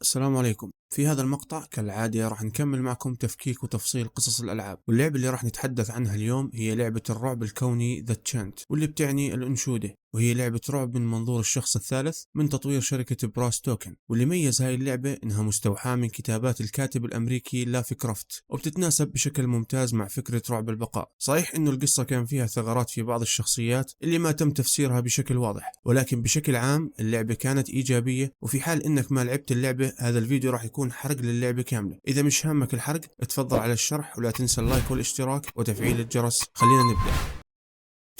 السلام عليكم. في هذا المقطع كالعادة راح نكمل معكم تفكيك وتفصيل قصص الألعاب، واللعبة اللي راح نتحدث عنها اليوم هي لعبة الرعب الكوني The Chant، واللي بتعني الأنشودة، وهي لعبة رعب من منظور الشخص الثالث من تطوير شركة براس توكن. واللي ميز هاي اللعبة إنها مستوحاة من كتابات الكاتب الأمريكي لافي كرافت، وبتتناسب بشكل ممتاز مع فكرة رعب البقاء. صحيح إنه القصة كان فيها ثغرات في بعض الشخصيات اللي ما تم تفسيرها بشكل واضح، ولكن بشكل عام اللعبة كانت إيجابية. وفي حال إنك ما لعبت اللعبة، هذا الفيديو راح يكون حرق للعبة كاملة. إذا مش هامك الحرق اتفضل على الشرح، ولا تنسى اللايك والاشتراك وتفعيل الجرس. خلينا نبدأ.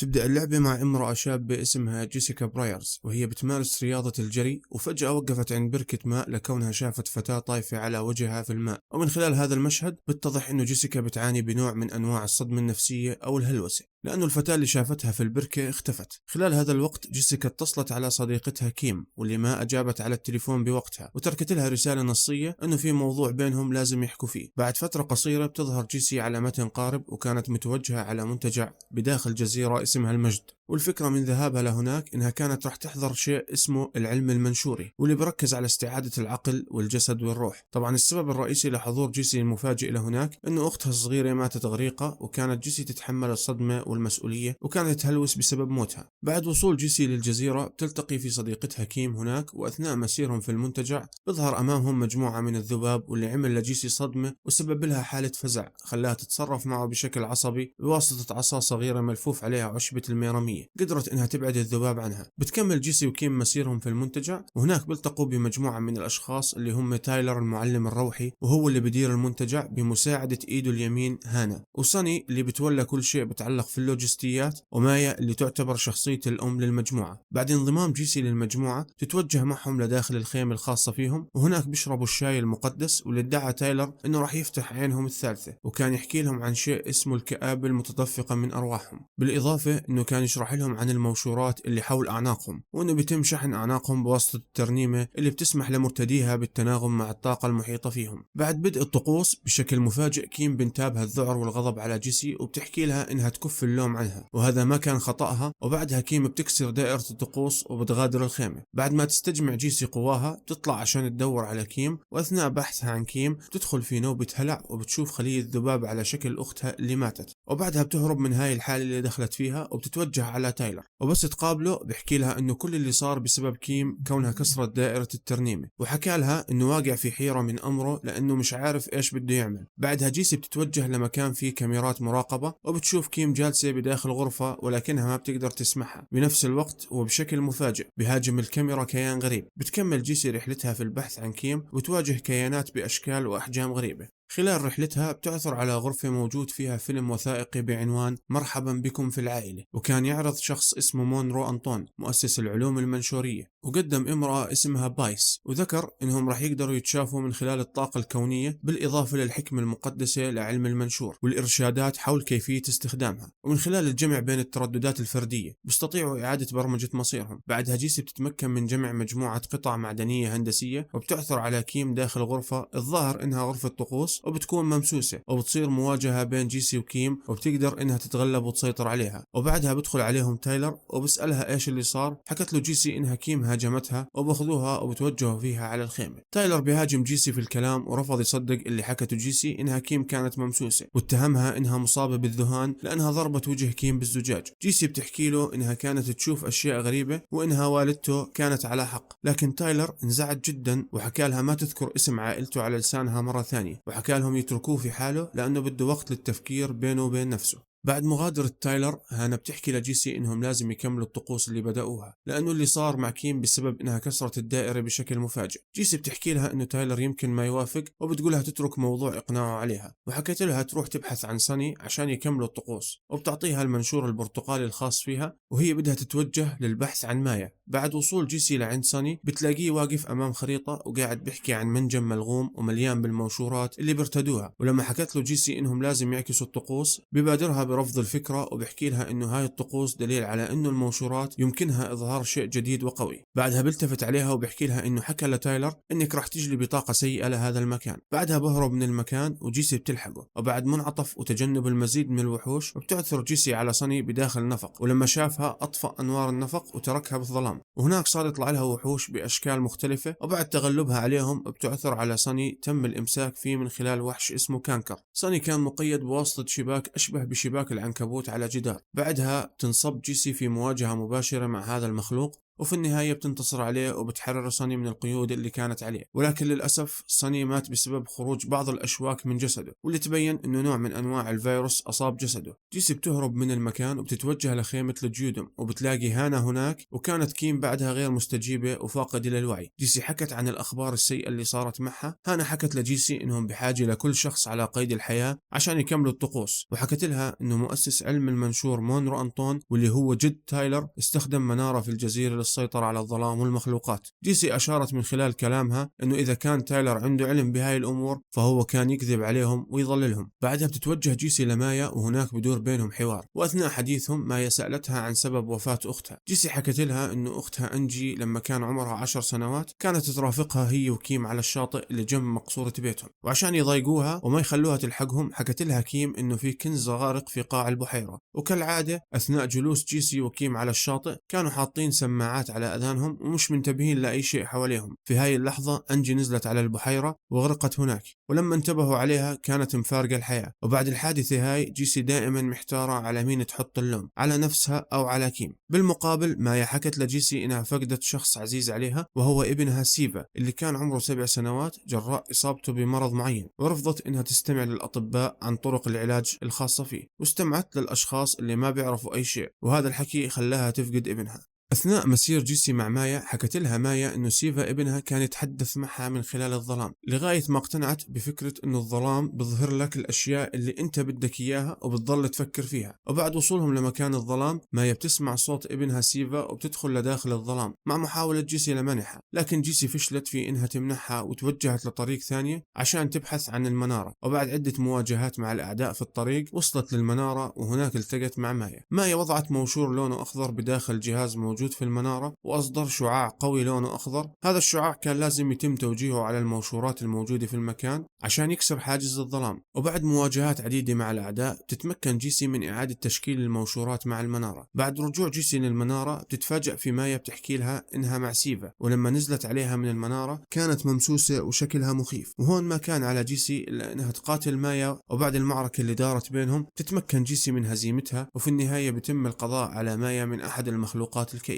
تبدأ اللعبة مع امرأة شابة اسمها جيسيكا برايرز، وهي بتمارس رياضة الجري، وفجأة وقفت عند بركة ماء لكونها شافت فتاة طايفة على وجهها في الماء. ومن خلال هذا المشهد بتتضح انه جيسيكا بتعاني بنوع من انواع الصدمة النفسية او الهلوسة، لأنه الفتاة اللي شافتها في البركة اختفت. خلال هذا الوقت جيسيكا اتصلت على صديقتها كيم، واللي ما أجابت على التليفون بوقتها، وتركت لها رسالة نصية أنه في موضوع بينهم لازم يحكوا فيه. بعد فترة قصيرة بتظهر جيسي على متن قارب، وكانت متوجهة على منتجع بداخل جزيرة اسمها المجد. والفكرة من ذهابها لهناك إنها كانت راح تحضر شيء اسمه العلم المنشوري، واللي بركز على استعادة العقل والجسد والروح. طبعا السبب الرئيسي لحضور جيسي المفاجئ لهناك إنه أختها الصغيرة ماتت غريقة، وكانت جيسي تتحمل الصدمة والمسؤولية، وكانت تهلوس بسبب موتها. بعد وصول جيسي للجزيرة بتلتقي في صديقتها كيم هناك، وأثناء مسيرهم في المنتجع بظهر أمامهم مجموعة من الذباب، واللي عمل لجيسي صدمة وسبب لها حالة فزع خلاها تتصرف معه بشكل عصبي بواسطة عصا صغيرة ملفوف عليها عشبة الميرامية. قدرت انها تبعد الذباب عنها. بتكمل جيسي وكيم مسيرهم في المنتجع، وهناك بيلتقوا بمجموعة من الاشخاص اللي هم تايلر المعلم الروحي، وهو اللي بدير المنتجع بمساعدة ايده اليمين هانا، وساني اللي بتولى كل شيء بتعلق في اللوجستيات، ومايا اللي تعتبر شخصية الام للمجموعة. بعد انضمام جيسي للمجموعة تتوجه معهم لداخل الخيمة الخاصة فيهم، وهناك بيشربوا الشاي المقدس، واللي ادعى تايلر انه راح يفتح عينهم الثالثة، وكان يحكي لهم عن شيء اسمه الكآبة المتدفقة من ارواحهم. بالاضافة انه كان يشرح لهم عن الموشورات اللي حول أعناقهم، وأنه بيتم شحن أعناقهم بواسطة الترنيمة اللي بتسمح لمرتديها بالتناغم مع الطاقة المحيطة فيهم. بعد بدء الطقوس بشكل مفاجئ كيم بنتابها الذعر والغضب على جيسي، وبتحكي لها إنها تكف اللوم عنها، وهذا ما كان خطأها. وبعدها كيم بتكسر دائرة الطقوس وبتغادر الخيمة. بعد ما تستجمع جيسي قواها بتطلع عشان تدور على كيم، وأثناء بحثها عن كيم بتدخل في نوبة هلع، وبتشوف خلية ذباب على شكل أختها اللي ماتت. وبعدها بتهرب من هاي الحالة اللي دخلت فيها، وبتتوجه على تايلر، وبس تقابله بيحكي لها انه كل اللي صار بسبب كيم كونها كسرت دائرة الترنيمة، وحكى لها انه واقع في حيرة من امره لانه مش عارف ايش بده يعمل. بعدها جيسي بتتوجه لمكان فيه كاميرات مراقبة، وبتشوف كيم جالسة بداخل غرفة ولكنها ما بتقدر تسمعها. بنفس الوقت وبشكل مفاجئ بهاجم الكاميرا كيان غريب. بتكمل جيسي رحلتها في البحث عن كيم، وتواجه كيانات باشكال واحجام غريبة. خلال رحلتها بتعثر على غرفة موجود فيها فيلم وثائقي بعنوان مرحبا بكم في العائلة، وكان يعرض شخص اسمه مونرو أنطون مؤسس العلوم المنشورية، وقدم امرأة اسمها بايس، وذكر انهم راح يقدروا يتشافوا من خلال الطاقة الكونية، بالإضافة للحكمة المقدسة لعلم المنشور والإرشادات حول كيفية استخدامها. ومن خلال الجمع بين الترددات الفردية بيستطيعوا إعادة برمجة مصيرهم. بعدها جيسي بتتمكن من جمع مجموعة قطع معدنية هندسية، وبتعثر على كيم داخل غرفة الظاهر انها غرفة طقوس، وبتكون ممسوسة، وبتصير مواجهة بين جيسي وكيم، وبتقدر انها تتغلب وتسيطر عليها. وبعدها بدخل عليهم تايلر وبسألها ايش اللي صار. حكت له جيسي انها كيم هاجمتها، وباخذوها وبتوجهوا فيها على الخيمة. تايلر بيهاجم جيسي في الكلام، ورفض يصدق اللي حكته جيسي انها كيم كانت ممسوسة، واتهمها انها مصابة بالذهان لانها ضربت وجه كيم بالزجاج. جيسي بتحكي له انها كانت تشوف اشياء غريبة، وانها والدته كانت على حق. لكن تايلر انزعج جدا، وحكى لها ما تذكر اسم عائلته على لسانها مرة ثانية، وحكى لهم يتركوه في حاله لأنه بده وقت للتفكير بينه وبين نفسه. بعد مغادرة تايلر هانا بتحكي لجيسي انهم لازم يكملوا الطقوس اللي بدأوها، لانه اللي صار مع كيم بسبب انها كسرت الدائرة بشكل مفاجئ. جيسي بتحكي لها انه تايلر يمكن ما يوافق، وبتقولها تترك موضوع اقناعه عليها، وحكيت لها تروح تبحث عن ساني عشان يكملوا الطقوس، وبتعطيها المنشور البرتقالي الخاص فيها، وهي بدها تتوجه للبحث عن مايا. بعد وصول جيسي لعند ساني بتلاقيه واقف امام خريطة، وقاعد بيحكي عن منجم ملغوم ومليان بالموشورات اللي بيرتدوها. ولما حكت له جيسي انهم لازم يعكسوا الطقوس ببادرها برفض الفكرة وبحكي لها إنه هاي الطقوس دليل على إنه الموشورات يمكنها إظهار شيء جديد وقوي. بعدها بيلتفت عليها وبحكي لها إنه حكى لتايلر إنك راح تجلي بطاقة سيئة لهذا المكان. بعدها بهرب من المكان وجيسي بتلحقه، وبعد منعطف وتجنب المزيد من الوحوش بتعثر جيسي على صني بداخل نفق، ولما شافها أطفأ أنوار النفق وتركها بالظلام. وهناك صار يطلع لها وحوش بأشكال مختلفة، وبعد تغلبها عليهم بتعثر على صني تم الإمساك فيه من خلال وحش اسمه كانكر. صني كان مقيد بواسطة شباك أشبه بشباك العنكبوت على جدار. بعدها بتنصب جيسي في مواجهة مباشرة مع هذا المخلوق، وفي النهاية بتنتصر عليه وبتحرر صني من القيود اللي كانت عليه. ولكن للأسف صني مات بسبب خروج بعض الأشواك من جسده، واللي تبين أنه نوع من أنواع الفيروس أصاب جسده. جيسي بتهرب من المكان وبتتوجه لخيمة الجيودم، وبتلاقي هانا هناك، وكانت كيم بعدها غير مستجيبة وفاقدة للوعي. جيسي حكت عن الأخبار السيئة اللي صارت معها. هانا حكت لجيسي أنهم بحاجة لكل شخص على قيد الحياة عشان يكملوا الطقوس، وحكت لها أنه مؤسس علم المنشور مونرو أنطون واللي هو جد تايلر استخدم منارة في الجزيرة للسيطرة على الظلام والمخلوقات. جيسي أشارت من خلال كلامها أنه إذا كان تايلر عنده علم بهاي الأمور فهو كان يكذب عليهم ويضللهم. بعدها بتتوجه جيسي لمايا، وهناك بدور بينهم حوار، وأثناء حديثهم مايا سألتها عن سبب وفاة أختها. جيسي حكت لها أنه أختها أنجي لما كان عمرها 10 سنوات كانت ترافقها هي وكيم على الشاطئ اللي جنب مقصورة بيتهم، وعشان يضايقوها وما يخلوها تلحقهم حكت لها كيم أنه في كنز غارق في قاع البحيرة. وكالعادة أثناء جلوس جيسي وكيم على الشاطئ كانوا حاطين سماعات على أذانهم ومش منتبهين لأي شيء حواليهم. في هاي اللحظة أنجي نزلت على البحيرة وغرقت هناك، ولما انتبهوا عليها كانت مفارقة الحياة. وبعد الحادثة هاي جيسي دائما محتارة على مين تحط اللوم، على نفسها أو على كيم. بالمقابل مايا حكت لجيسي إنها فقدت شخص عزيز عليها وهو ابنها سيفا اللي كان عمره 7 سنوات جراء إصابته بمرض معين، ورفضت إنها تستمع للأطباء عن طرق العلاج الخاصة فيه، واستمعت للأشخاص اللي ما بيعرفوا أي شيء، وهذا الحكي خلاها تفقد ابنها. أثناء مسير جيسي مع مايا حكت لها مايا إنه سيفا ابنها كان يتحدث معها من خلال الظلام، لغاية ما اقتنعت بفكرة إنه الظلام بظهر لك الأشياء اللي أنت بدك إياها وبتضل تفكر فيها. وبعد وصولهم لمكان الظلام مايا بتسمع صوت ابنها سيفا وبتدخل لداخل الظلام مع محاولة جيسي لمنحها، لكن جيسي فشلت في إنها تمنحها وتوجهت لطريق ثانية عشان تبحث عن المنارة. وبعد عدة مواجهات مع الأعداء في الطريق وصلت للمنارة، وهناك التقت مع مايا. مايا وضعت موشور لونه أخضر بداخل جهاز موجود في المنارة، وأصدر شعاع قوي لونه أخضر. هذا الشعاع كان لازم يتم توجيهه على الموشورات الموجودة في المكان عشان يكسر حاجز الظلام. وبعد مواجهات عديدة مع الأعداء بتتمكن جيسي من إعادة تشكيل الموشورات مع المنارة. بعد رجوع جيسي للمنارة بتتفاجأ في مايا بتحكي لها إنها مع سيفا، ولما نزلت عليها من المنارة كانت ممسوسة وشكلها مخيف. وهون ما كان على جيسي إلا إنها تقاتل مايا، وبعد المعركة اللي دارت بينهم تتمكن جيسي من هزيمتها، وفي النهاية بتم القضاء على مايا من أحد المخلوقات الكئيبة.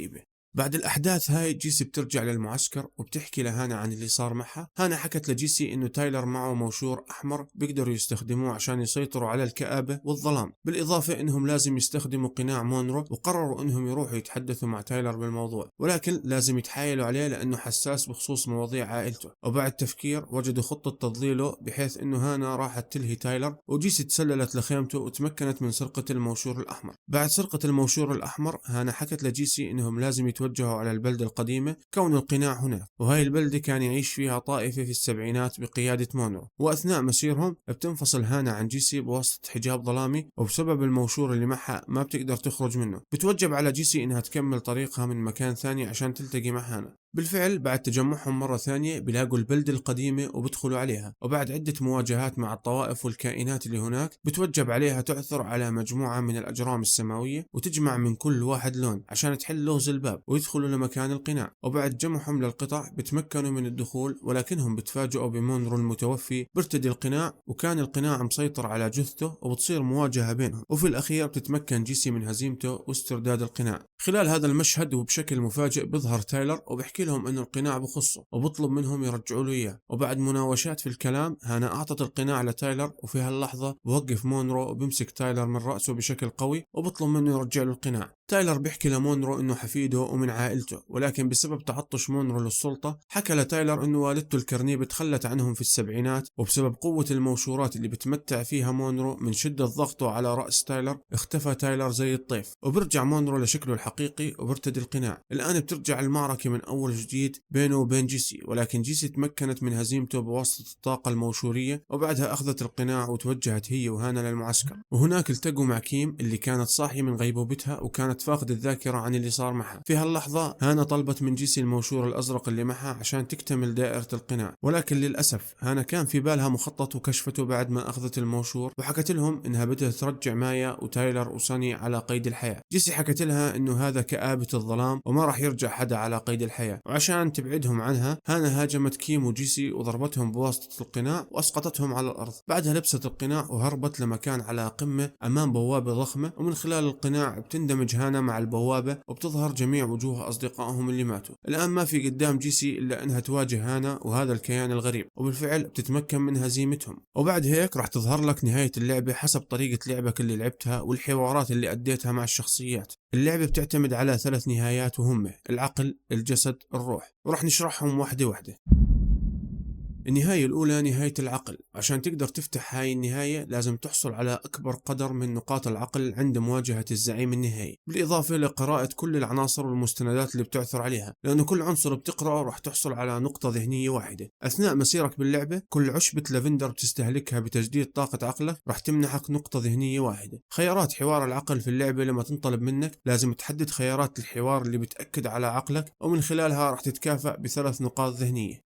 بعد الأحداث هاي جيسي بترجع للمعسكر وبتحكي لهانا عن اللي صار معها. هانا حكت لجيسي إنه تايلر معه موشور أحمر بيقدروا يستخدموه عشان يسيطروا على الكآبة والظلام، بالإضافة إنهم لازم يستخدموا قناع مونرو، وقرروا إنهم يروحوا يتحدثوا مع تايلر بالموضوع، ولكن لازم يتحايلوا عليه لأنه حساس بخصوص مواضيع عائلته. وبعد تفكير وجدوا خطة تضليله بحيث إنه هانا راحت تلهي تايلر، وجيسي تسللت لخيمته وتمكنت من سرقة الموشور الأحمر. بعد سرقة الموشور الأحمر هانا حكت لجيسي إنهم لازم توجهوا على البلدة القديمة كون القناع هناك، وهي البلدة كان يعيش فيها طائفة في السبعينات بقيادة مونرو. وأثناء مسيرهم بتنفصل هانا عن جيسي بواسطة حجاب ظلامي، وبسبب الموشور اللي معها ما بتقدر تخرج منه. بتوجب على جيسي إنها تكمل طريقها من مكان ثاني عشان تلتقي مع هانا. بالفعل بعد تجمعهم مرة ثانية بيلاقوا البلدة القديمة وبدخلوا عليها، وبعد عدة مواجهات مع الطوائف والكائنات اللي هناك بتوجب عليها تعثر على مجموعة من الأجرام السماوية وتجمع من كل واحد لون عشان تحل لغز الباب ويدخلوا لمكان القناع. وبعد جمعهم للقطع بتمكنوا من الدخول، ولكنهم بتفاجئوا بمونرو المتوفي بيرتدي القناع، وكان القناع مسيطر على جثته، وبتصير مواجهة بينهم، وفي الأخير بتتمكن جيسي من هزيمته واسترداد القناع. خلال هذا المشهد وبشكل مفاجئ بيظهر تايلر وبحكي لهم انه القناع بخصه، وبطلب منهم يرجعوا له اياه. وبعد مناوشات في الكلام هانا اعطت القناع لتايلر، وفي هاللحظه بوقف مونرو وبمسك تايلر من راسه بشكل قوي وبطلب منه يرجع له القناع. تايلر بيحكي لمونرو انه حفيده ومن عائلته، ولكن بسبب تعطش مونرو للسلطة حكى لتايلر إنه والدته الكرنيبة تخلت عنهم في السبعينات، وبسبب قوة الموشورات اللي بتمتع فيها مونرو من شدة ضغطه على رأس تايلر اختفى تايلر زي الطيف، وبرجع مونرو لشكله الحقيقي وبرتدي القناع. الآن بترجع المعركة من أول جديد بينه وبين جيسي، ولكن جيسي تمكنت من هزيمته بواسطة الطاقة الموشورية، وبعدها أخذت القناع وتوجهت هي وهانا للمعسكر. وهناك التقوا مع كيم اللي كانت صاحية من غيبوبتها وكانت فاقدة الذاكرة عن اللي صار معها. في هاللحظة هانا طلبت من جيسي الموشور الأزرق اللي معها عشان تكتمل دائرة القناع، ولكن للأسف هانا كان في بالها مخطط وكشفته بعد ما أخذت الموشور، وحكت لهم إنها بدها ترجع مايا وتايلر وسوني على قيد الحياة. جيسي حكت لها إنه هذا كآبة الظلام وما راح يرجع حدا على قيد الحياة، وعشان تبعدهم عنها هانا هاجمت كيم وجيسي وضربتهم بواسطة القناع وأسقطتهم على الأرض. بعدها لبست القناع وهربت لمكان على قمة أمام بوابة ضخمة، ومن خلال القناع بتندمج هانا مع البوابة وبتظهر جميع وجوه أصدقائهم اللي ماتوا. الآن ما في قدام جيسي إلا أنها تواجه هانا وهذا الكيان الغريب، وبالفعل بتتمكن من هزيمتهم. وبعد هيك راح تظهر لك نهاية اللعبة حسب طريقة لعبك اللي لعبتها والحوارات اللي أديتها مع الشخصيات. اللعبة بتعتمد على 3 نهايات وهم العقل، الجسد، الروح، وراح نشرحهم واحدة واحدة. النهاية الأولى نهاية العقل. عشان تقدر تفتح هاي النهاية لازم تحصل على أكبر قدر من نقاط العقل عند مواجهة الزعيم النهائي، بالإضافة لقراءة كل العناصر والمستندات اللي بتعثر عليها، لأنه كل عنصر بتقرأه راح تحصل على نقطة ذهنية واحدة. أثناء مسيرك باللعبة كل عشبة لافندر بتستهلكها بتجديد طاقة عقلك راح تمنحك نقطة ذهنية واحدة. خيارات حوار العقل في اللعبة لما تنطلب منك لازم تحدد خيارات الحوار اللي بتأكد على عقلك، ومن خلالها راح تتكافأ ب3 نقاط ذهنية.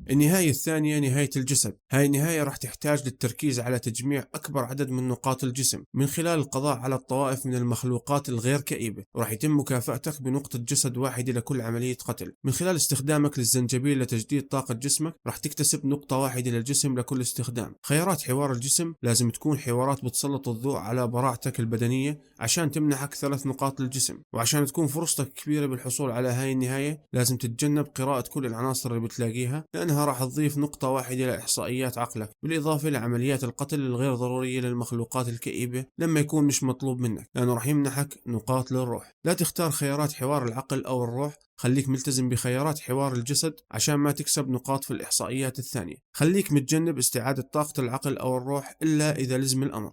النهاية الثانية نهاية الجسد. هاي النهاية راح تحتاج للتركيز على تجميع أكبر عدد من نقاط الجسم من خلال القضاء على الطوائف من المخلوقات الغير كئيبة، وراح يتم مكافأتك بنقطة جسد واحدة لكل عملية قتل. من خلال استخدامك للزنجبيل لتجديد طاقة جسمك راح تكتسب نقطة واحدة للجسم لكل استخدام. خيارات حوار الجسم لازم تكون حوارات بتسلط الضوء على براعتك البدنية عشان تمنحك 3 نقاط للجسم. وعشان تكون فرصتك كبيرة بالحصول على هاي النهاية لازم تتجنب قراءة كل العناصر اللي بتلاقيها، لأنها راح تضيف نقطة واحدة لإحصائيات عقلك، بالإضافة لعمليات القتل الغير ضرورية للمخلوقات الكئيبة لما يكون مش مطلوب منك، لأنه راح يمنحك نقاط للروح. لا تختار خيارات حوار العقل أو الروح، خليك ملتزم بخيارات حوار الجسد عشان ما تكسب نقاط في الإحصائيات الثانية. خليك متجنب استعادة طاقة العقل أو الروح إلا إذا لزم الأمر.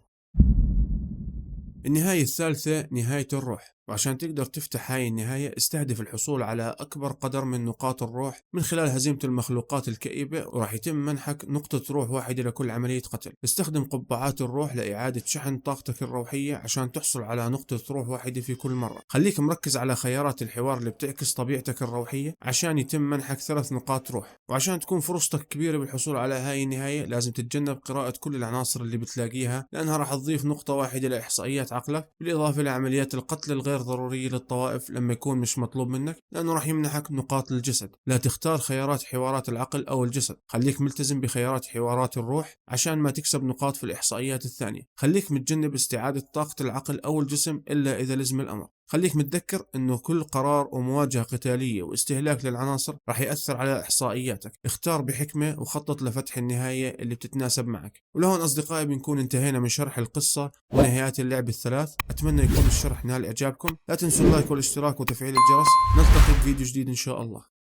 النهاية الثالثة نهاية الروح. وعشان تقدر تفتح هاي النهاية استهدف الحصول على أكبر قدر من نقاط الروح من خلال هزيمة المخلوقات الكئيبة، وراح يتم منحك نقطة روح واحدة لكل عملية قتل. استخدم قبعات الروح لإعادة شحن طاقتك الروحية عشان تحصل على نقطة روح واحدة في كل مرة. خليك مركز على خيارات الحوار اللي بتعكس طبيعتك الروحية عشان يتم منحك 3 نقاط روح. وعشان تكون فرصتك كبيرة بالحصول على هاي النهاية لازم تتجنب قراءة كل العناصر اللي بتلاقيها، لأنها راح تضيف نقطة واحدة لإحصائيات عقلك، بالإضافة لعمليات القتل الغير ضرورية للطوائف لما يكون مش مطلوب منك، لأنه راح يمنحك نقاط للجسد. لا تختار خيارات حوارات العقل أو الجسد، خليك ملتزم بخيارات حوارات الروح عشان ما تكسب نقاط في الإحصائيات الثانية. خليك متجنب استعادة طاقة العقل أو الجسم إلا إذا لزم الأمر. خليك متذكر انه كل قرار ومواجهة قتالية واستهلاك للعناصر راح يأثر على احصائياتك. اختار بحكمة وخطط لفتح النهاية اللي بتتناسب معك. ولهون اصدقائي بنكون انتهينا من شرح القصة ونهايات اللعب ال3. اتمنى يكون الشرح نال اعجابكم. لا تنسوا اللايك والاشتراك وتفعيل الجرس. نلتقي بفيديو جديد ان شاء الله.